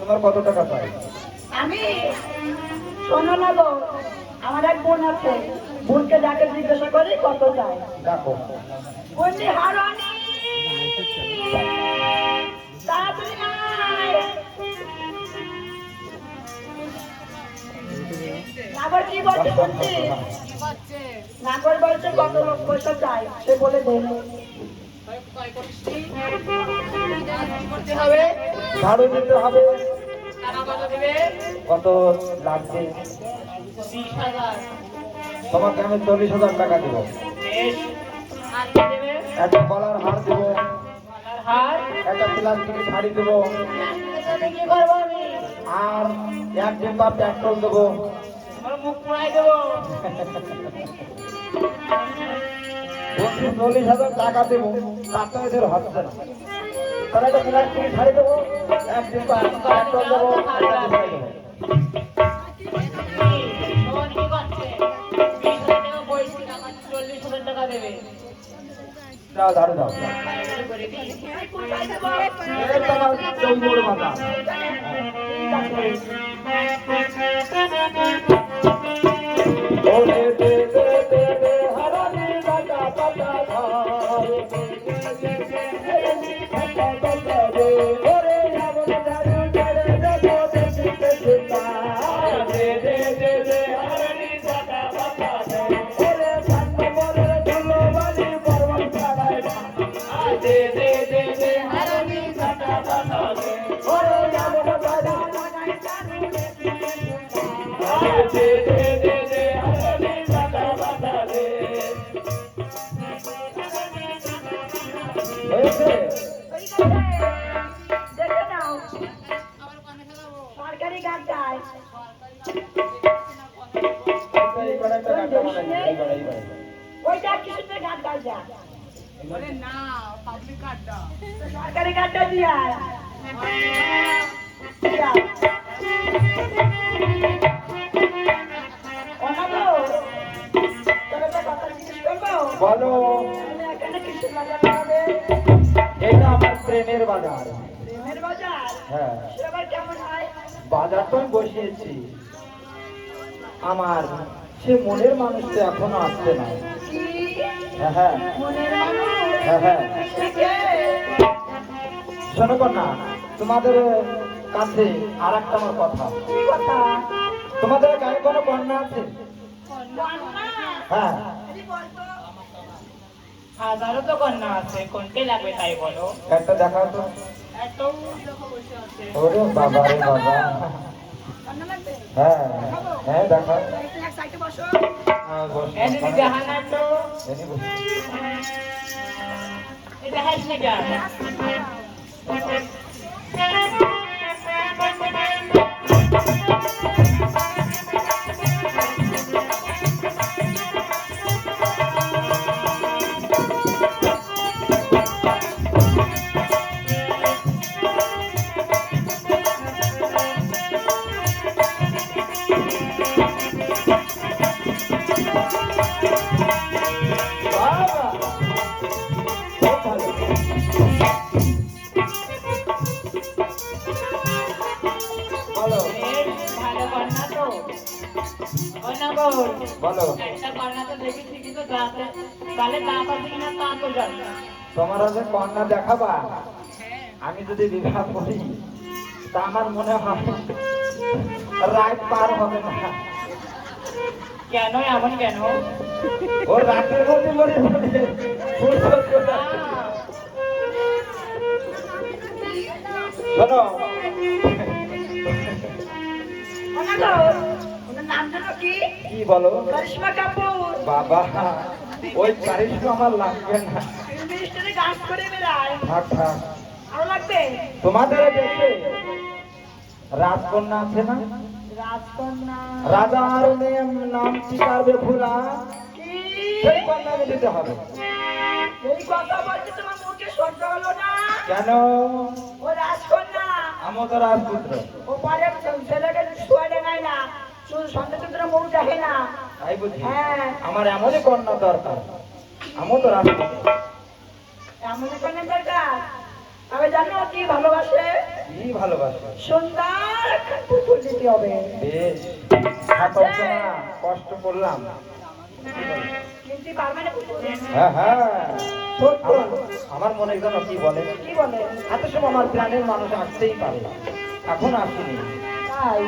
তোমার কত টাকা চাই? আমি শোনো না গো, আমার এক বোন আছে, বোনকে যাকে জিজ্ঞাসা করি কত চাই। দেখো বলছি হারানি তাড়াতাড়ি আয়। নাগর কি বলছে শুনছি? নাগর বলছে কত লোক পয়সা চাই, সে বলে দেন। ঝাড়ু দিতে হবে। কত লাগবে? তোমাকে আমি 40,000 টাকা দেবো। একটা গলার হার দেবো, একটা প্লাস্টিকের শাড়ি দেবো, আর 1 ডিব্বা পেট্রোল দেবো। বলছি 40,000 টাকা দেবো, তার তো এদের হচ্ছে না। তাহলে একটা প্লাস্টিকের শাড়ি দেবো, 1 ডিব্বা পেট্রোল দেবো, একটা শাড়ি দেবো। দাও ঝাড়ু দাও। এই তোমার চৌমুর মাথা। ওরে দে দে দে দে হারানি বাটা বাটা ধার। ওরে এমন ঝাড়ু ঝাড়ে দেবো দেখিতে সুতা। দে দে দে দে হারানি বাটা বাটা ধার। ওরে সাত বলে ধুলো বালি পর্বত ছাড়াই না। দে দে দে দে হারানি বাটা বাটা ধার। ওরে এমন ঝাড়ু লাগাই ঝাড়ু দেখিতে সুতা। দে দে দে দে হারানি বাটা বাটা ধার। হয়েছে? দেখে নাও, সরকারি গাছ চাই। এইবার একটা গানটা বানাই, এইবার। ওইটা কিছুতে গাছ গাছ যা। সরকারি গাছটা দিয়া দিয়া। অনাগো, তোর একটা কথা জিজ্ঞেস করবো? বলো। তুমি এখানে কিসের বাজার লাগাবে? এটা আমার প্রেমের বাজার। প্রেমের বাজার? হ্যাঁ, সে আবার কেমন হয়? বাজার তো আমি বসিয়েছি। আমার সে মনের মানুষ তো এখনো আসছে না। কি? হ্যাঁ হ্যাঁ মনের মানুষ? হ্যাঁ হ্যাঁ। সে কে? শোনো কন্যা, তোমাদের কাছে আর একটা আমার কথা। কি কথা? তোমাদের গায়ে কোনো কন্যা আছে? কন্যা? হ্যাঁ। এই বলতো। হাজারো তো কন্যা আছে, কোনকে লাগবে তাই বলো। একটা দেখাও তো। এত দেখো বসে আছে। ওরে বাবা রে বাবা। কন্যা লাগবে? হ্যাঁ হ্যাঁ দেখাও। একটু এক সাইডে বসো। হ্যাঁ, বস। এই দিদি দেখান না তো, এনে বস। এই দেখাস না কেন? বাবা, খুব ভালো। বলো বেশ ভালো কন্যা তো। কন্যা গো, বলো। একটা কন্যা তো দেখেছি, কিন্তু দাঁতে তাহলে দাঁত আছে কিনা তা তো জানি না। তোমার হাতে কন্যা দেখাবা? আমি যদি বিবাহ করি তা আমার মনে হয় রাত পার হবে না। কেন এমন কেন? ও রাতের মধ্যে মরে যাবে। ফুরসত কোথায়? শোনো, অনাগো, ওনার নাম জানো কি? কি বলো? করিশ্মা কাপুর। বাবা, ওই কারিশমা আমার লাগবে না। ফিল্ম মিনিস্টারে গাছ করে বেড়ায়। থাক থাক। আরো লাগবে? তোমাদের দেশে রাজকন্যা আছে না? রাজকন্যা? রাজার নাম কি পারবে ভোলা? কি? সেই কন্যাকে দিতে হবে। এই কথা বলতে তোমার মুখে সহ্য হলো না? কেন? ও রাজকন্যা, আমি তো রাজপুত্র। ও পারে ছেলেকে শুয়ে দেখায় না, শুধু সন্তান মুখ দেখে না। তাই বুঝি? হ্যাঁ। আমার এমনই কন্যা দরকার। আমিও তো রাজপুত্র। এমন কন্যা দরকার? আমি জানো কি ভালোবাসে? কি ভালোবাসা? সুন্দর একটা পুতুল দিতে হবে। বেশ, থাকতো না, কষ্ট করলাম। কিনতে পারবে না পুতুল? হ্যাঁ হ্যাঁ, সত্য। আমার মনে যেন কি বলে, কি বলে? এত সব আমার প্রাণের মানুষ আসতেই পারে, এখন আসেনি। তাই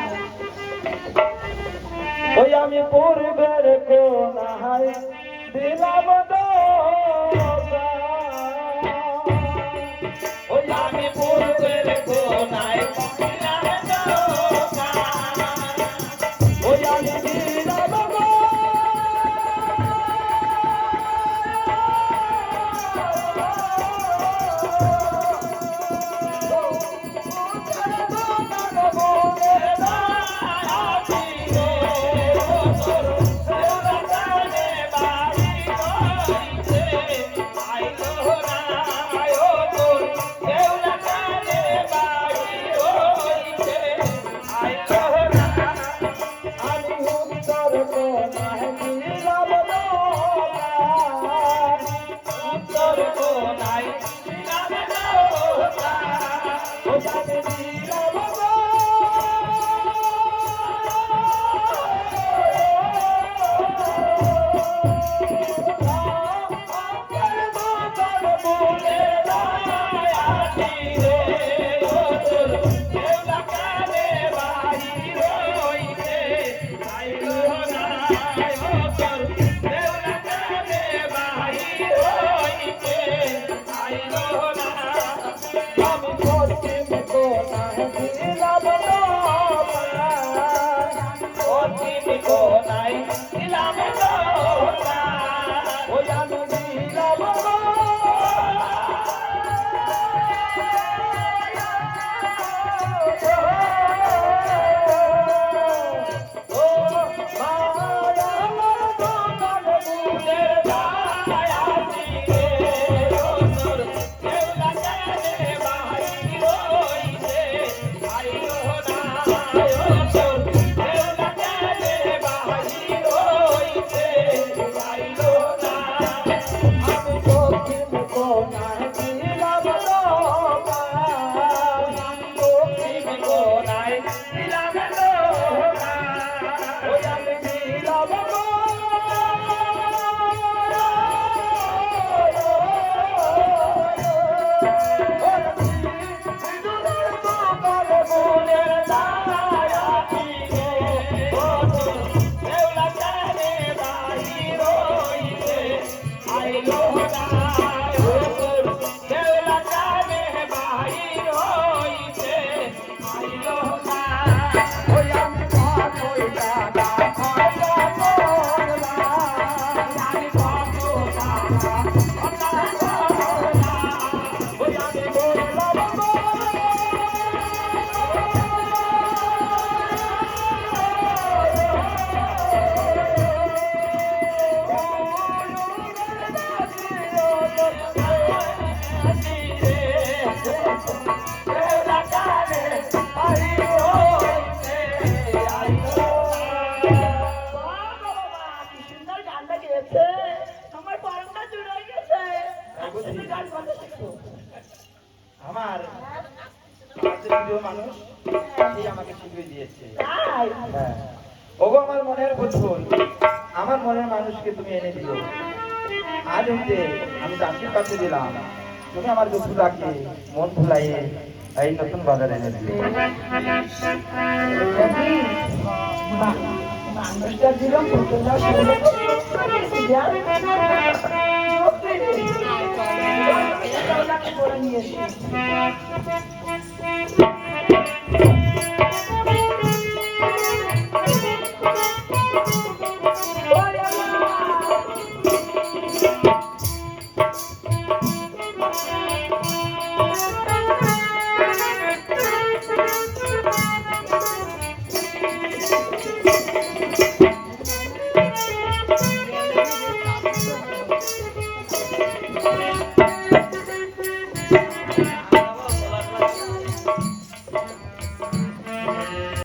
ওই আমি পূর্বের কোনায় দিলাম ধোঁকা। ওই আমি পূর্বের কোনায় দিলাম ধোঁকা। ওই আমি দিলাম ধোঁকা। আমার প্রিয় মানুষ সেই আমাকে শিখিয়ে দিয়েছে। হ্যাঁ, ওগো আমার মনের বুঝুন, আমার মনের মানুষকে তুমি এনে দিও। আজ হইতে আমি চাষির কাছে দিলাম, তুমি আমার দুঃখ রাখিয়ে মন ভুলাইয়ে এই নতুন বাজারে এনে দিও। মানুষটা দিলাম পুতুলটা নিয়ে